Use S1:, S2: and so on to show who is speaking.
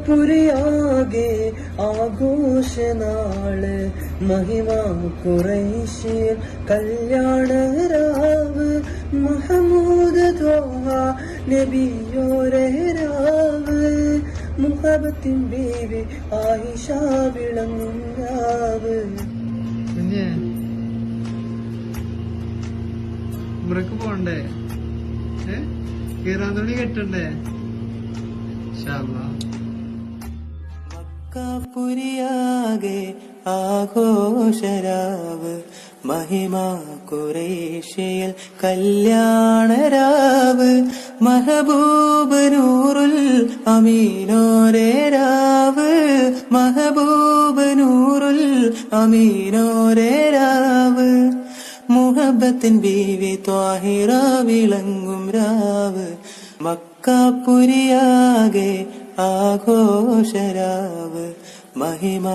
S1: മക്കാപുരിയാകെ ആഘോഷനാള് മഹിമ ഖുറൈശിൽ കല്യാണരാവ് മഹമൂദ് ത്വാഹ നബിയോരെ രാവ് മുഹബത്തിൻ ബീവി ആയിഷ വിളങ്ങും രാവ്.
S2: ഉംറക്ക് പോണ്ടേ? കീറാൻ തുണി കെട്ടണ്ടേ?
S1: മക്കാപുരിയാകെ ആഘോഷരാവ് മഹിമ ഖുറൈശിൽ കല്യാണരാവ് മഹബൂബ് നൂറുൽ അമീനോരെ രാവ് മഹബൂബ് നൂറുൽ അമീനോരെ രാവ് മുഹബത്തിൻ ബീവി ത്വാഹിറ വിളങ്ങും രാവ് മക്കാപുരിയാകെ ആഘോഷരാവ് മഹിമ